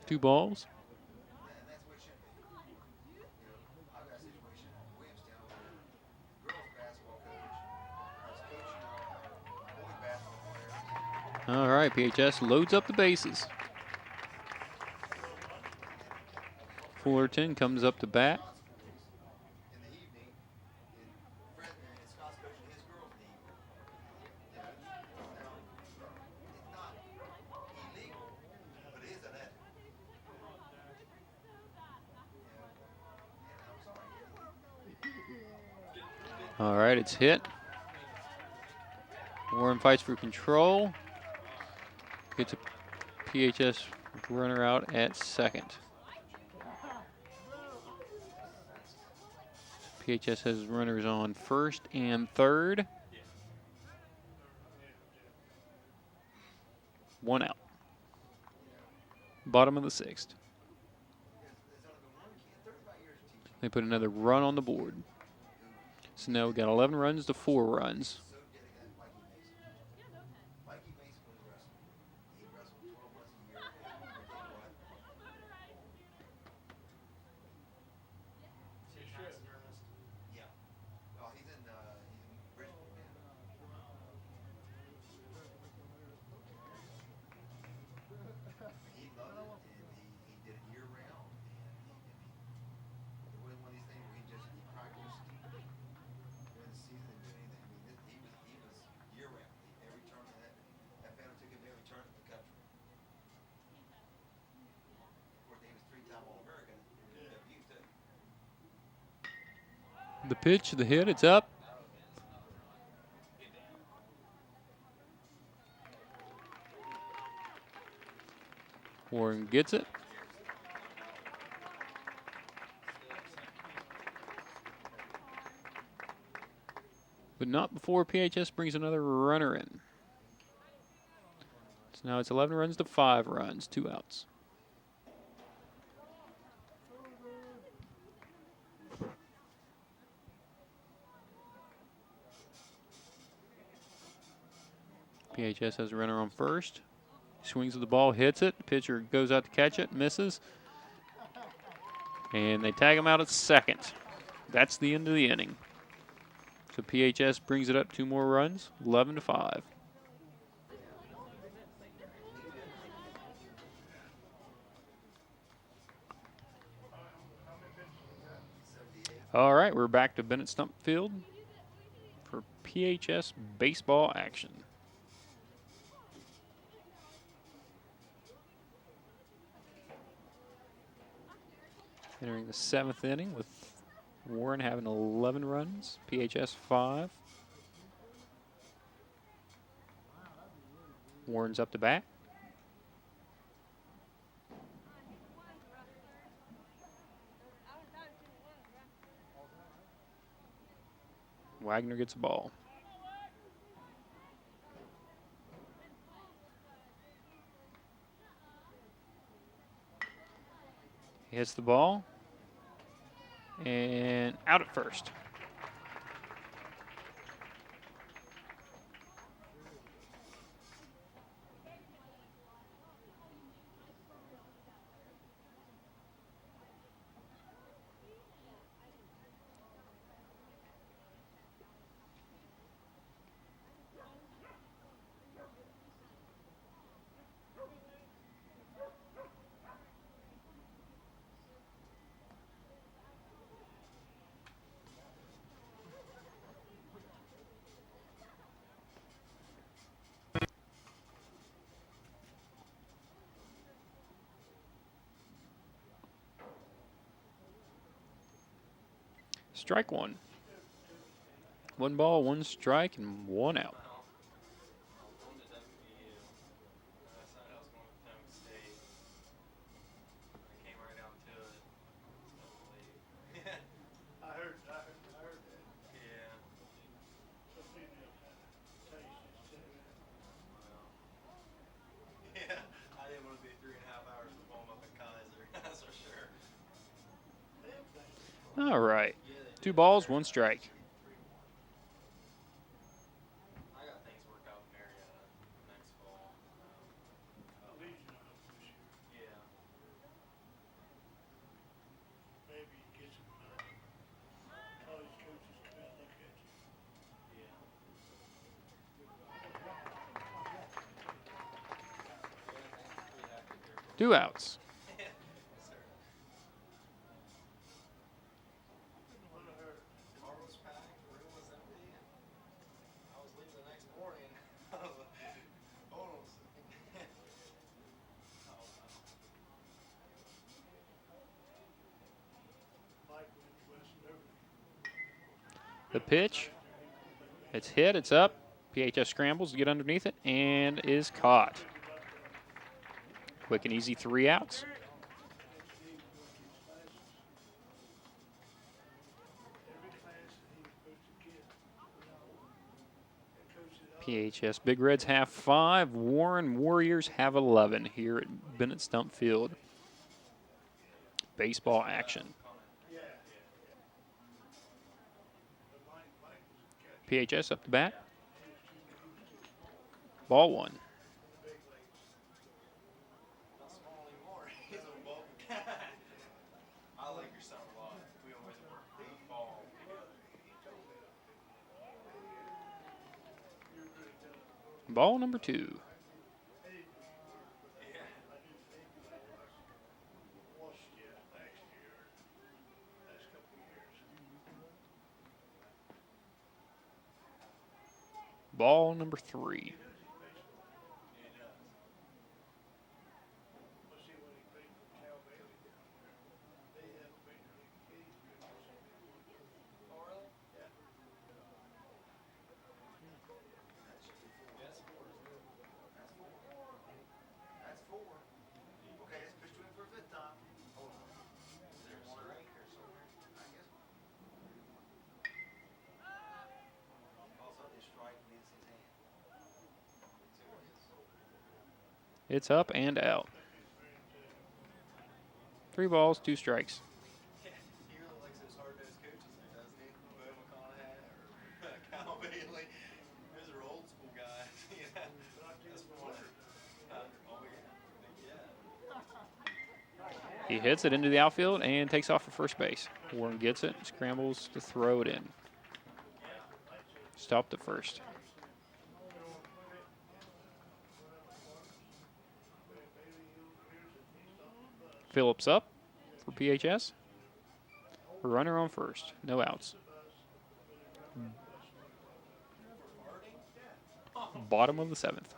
Two balls. All right, PHS loads up the bases. Fullerton comes up to bat. All right, it's hit. Warren fights for control. Gets a PHS runner out at second. PHS has runners on first and third. One out. Bottom of the sixth. They put another run on the board. So now we got 11 runs to 4 runs. The pitch, the hit, it's up. Warren gets it. But not before PHS brings another runner in. So now it's 11 runs to 5 runs, 2 outs. PHS has a runner on first. Swings at the ball, hits it. Pitcher goes out to catch it, misses. And they tag him out at second. That's the end of the inning. So PHS brings it up 2 more runs, 11 to 5. All right, we're back to Bennett Stump Field for PHS baseball action. Entering the 7th inning with Warren having 11 runs, PHS 5. Warren's up to bat. Wagner gets the ball. He hits the ball. And out at first. Strike one. 1 ball, 1 strike, and 1 out.
I heard that. Some people kind of tastes too.
Yeah, I didn't want to be 3.5 hours perform up at Kaiser. That's for sure.
All right. 2 balls, 1 strike.
I got things worked out in Marietta next fall.
Legion up this year.
Yeah.
Maybe you get some college coaches come out and look at you.
Yeah.
2 outs.
Yes, sir.
What I heard.
Car was packed, the room was empty, and I was leaving the next morning. I was like, hold on a second. Oh,
Mike went to West Liberty.
The pitch. It's hit. It's up. PHS scrambles to get underneath it and is caught. Quick and easy 3 outs. PHS Big Reds have 5. Warren Warriors have 11 here at Bennett Stump Field. Baseball action. PHS up the bat. Ball 1.
not small anymore. He's a bulk guy. I like your son a lot. We always work in the fall together.
Ball number 2.
Yeah.
Ball number 3.
That's 4. Okay, let's push to him for a 5th time. Hold on. Is there a strike or somewhere? I guess. All of a sudden, strike means his hand. See what it is.
It's up and out. 3 balls, 2 strikes.
He really likes those hard-nosed coaches, doesn't he? Bo McConaughey or Cal Bailey. Those are old school guys. Yeah, that's funny. Oh yeah.
He hits it into the outfield and takes off for first base. Warren gets it, scrambles to throw it in. Stopped at first. Phillips up for PHS. Runner on first. No outs. Bottom of the 7th.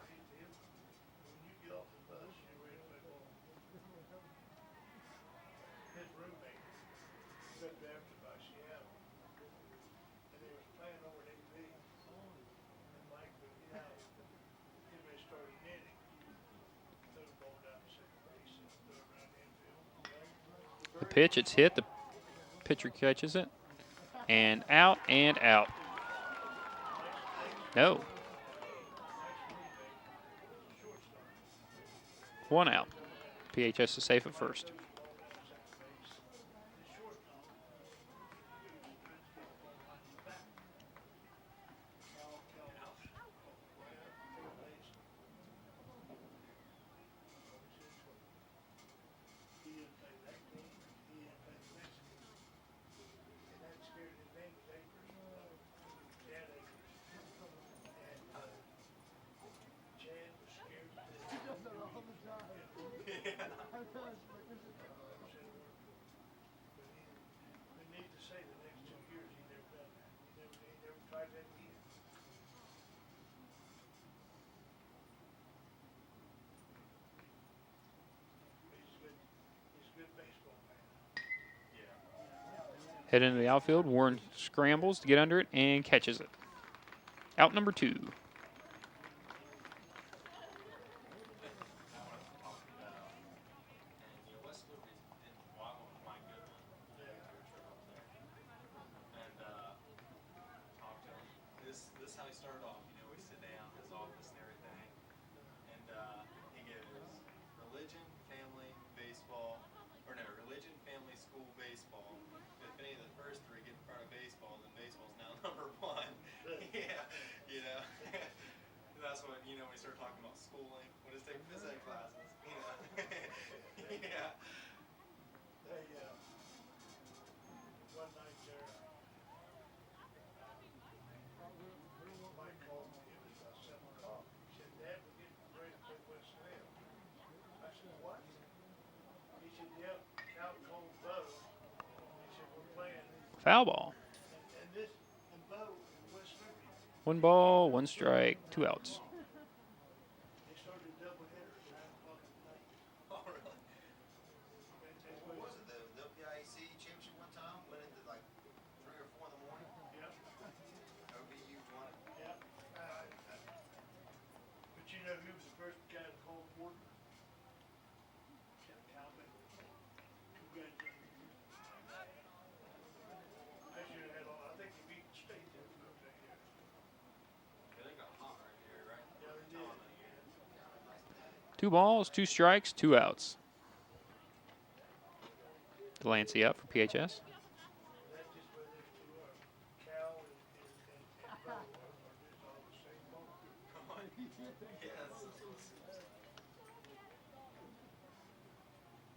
The pitch, it's hit. The pitcher catches it. And out and out. No. 1 out. PHS is safe at first. Head into the outfield. Warren scrambles to get under it and catches it. Out number 2.
This is how he started off. You know, we sit down in his office and everything, and he goes religion, family, baseball, or no, religion, family, school, baseball. If any of the first 3 get in front of baseball, then baseball's now number 1. Yeah, you know. That's when, you know, we start talking about schooling. What is taking phys ed classes? You know. Yeah.
They, one night there, Mike called me, it was about 7 o'clock. He said, Dad, we're getting ready to play West Slim. I said, what? He said, yep, out cold Bo. He said, we're playing.
Foul ball.
And this, and Bo, West Liberty.
1 ball, 1 strike, 2 outs.
They started a doubleheader at 9 o'clock at night.
Oh, really?
What was it, the WIAC championship one time? Went into like 3 or 4 in the morning?
Yep,
OBU won it.
yep. But you know who was the first guy to call Porter? Tim Calvin. Congratulations. I should have had all, I think he beat the state that year.
Yeah, they got hot right here, right?
Yeah, they did.
2 balls, 2 strikes, 2 outs. Delancey up for PHS.
That's just where those 2 are. Cal and Bo are just all the same ball.
Yeah, that's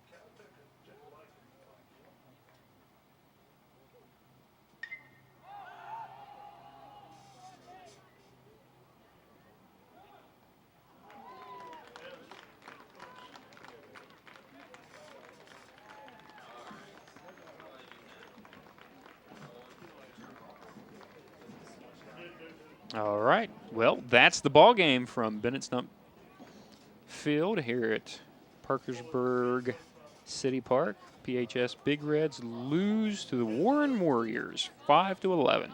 Cal took a liking to Mike.
All right. Well, that's the ball game from Bennett Stump Field here at Parkersburg City Park. PHS Big Reds lose to the Warren Warriors 5-11.